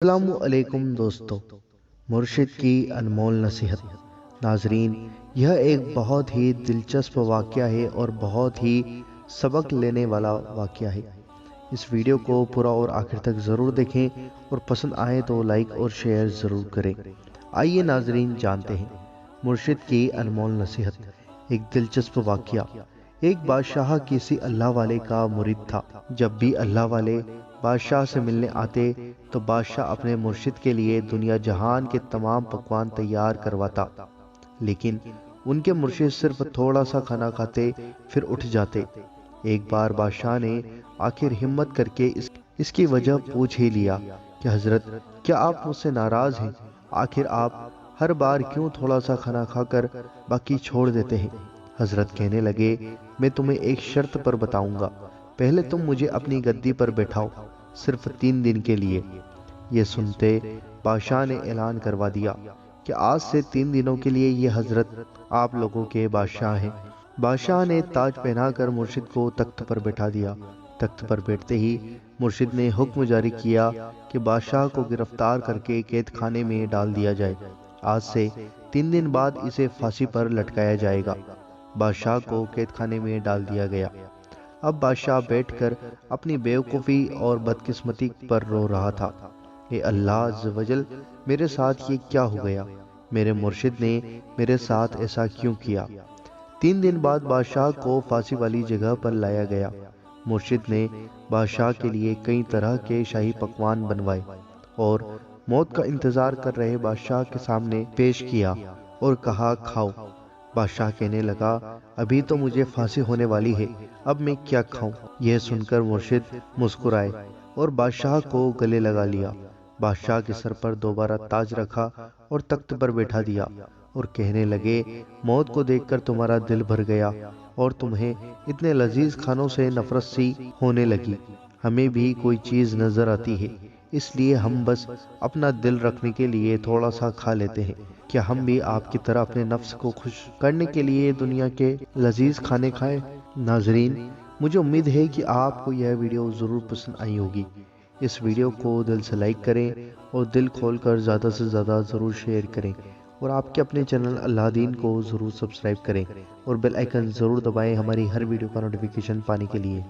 السلام علیکم دوستو، مرشد کی انمول نصیحت۔ ناظرین، یہ ایک بہت ہی دلچسپ واقعہ ہے اور بہت ہی سبق لینے والا واقعہ ہے۔ اس ویڈیو کو پورا اور آخر تک ضرور دیکھیں اور پسند آئے تو لائک اور شیئر ضرور کریں۔ آئیے ناظرین جانتے ہیں مرشد کی انمول نصیحت۔ ایک دلچسپ واقعہ۔ ایک بادشاہ کسی اللہ والے کا مرید تھا۔ جب بھی اللہ والے بادشاہ سے ملنے آتے تو بادشاہ اپنے مرشد کے لیے دنیا جہان کے تمام پکوان تیار کرواتا، لیکن ان کے مرشد صرف تھوڑا سا کھانا کھاتے پھر اٹھ جاتے۔ ایک بار بادشاہ نے آخر ہمت کر کے اس کی وجہ پوچھ ہی لیا کہ حضرت، کیا آپ مجھ سے ناراض ہیں؟ آخر آپ ہر بار کیوں تھوڑا سا کھانا کھا کر باقی چھوڑ دیتے ہیں؟ حضرت کہنے لگے، میں تمہیں ایک شرط پر بتاؤں گا، پہلے تم مجھے اپنی گدی پر بیٹھاؤ، صرف 3 دن کے لیے۔ یہ سنتے بادشاہ نے اعلان کروا دیا کہ آج سے 3 دنوں کے لیے یہ حضرت آپ لوگوں کے بادشاہ ہیں۔ بادشاہ نے تاج پہنا کر مرشد کو تخت پر بیٹھا دیا۔ تخت پر بیٹھتے ہی مرشد نے حکم جاری کیا کہ بادشاہ کو گرفتار کر کے قید خانے میں ڈال دیا جائے۔ آج سے 3 دن بعد اسے پھانسی پر لٹکایا جائے گا۔ بادشاہ کو قید خانے میں ڈال دیا گیا۔ اب بادشاہ بیٹھ کر اپنی بیوقوفی اور بدقسمتی پر رو رہا تھا۔ اے اللہ عز و جل، میرے ساتھ یہ کیا ہو گیا؟ میرے مرشد نے میرے ساتھ ایسا کیوں کیا؟ 3 دن بعد بادشاہ کو پھانسی والی جگہ پر لایا گیا۔ مرشد نے بادشاہ کے لیے کئی طرح کے شاہی پکوان بنوائے اور موت کا انتظار کر رہے بادشاہ کے سامنے پیش کیا اور کہا، کھاؤ۔ بادشاہ کہنے لگا، ابھی تو مجھے پھانسی ہونے والی ہے، اب میں کیا کھاؤں؟ یہ سن کر مرشد مسکرائے اور بادشاہ کو گلے لگا لیا۔ بادشاہ کے سر پر دوبارہ تاج رکھا اور تخت پر بیٹھا دیا اور کہنے لگے، موت کو دیکھ کر تمہارا دل بھر گیا اور تمہیں اتنے لذیذ کھانوں سے نفرت سی ہونے لگی۔ ہمیں بھی کوئی چیز نظر آتی ہے، اس لیے ہم بس اپنا دل رکھنے کے لیے تھوڑا سا کھا لیتے ہیں۔ کیا ہم بھی آپ کی طرح اپنے نفس کو خوش کرنے کے لیے دنیا کے لذیذ کھانے کھائیں؟ ناظرین، مجھے امید ہے کہ آپ کو یہ ویڈیو ضرور پسند آئی ہوگی۔ اس ویڈیو کو دل سے لائک کریں اور دل کھول کر زیادہ سے زیادہ ضرور شیئر کریں، اور آپ کے اپنے چینل اللہ دین کو ضرور سبسکرائب کریں اور بیل آئیکن ضرور دبائیں ہماری ہر ویڈیو کا نوٹیفیکیشن پانے کے لیے۔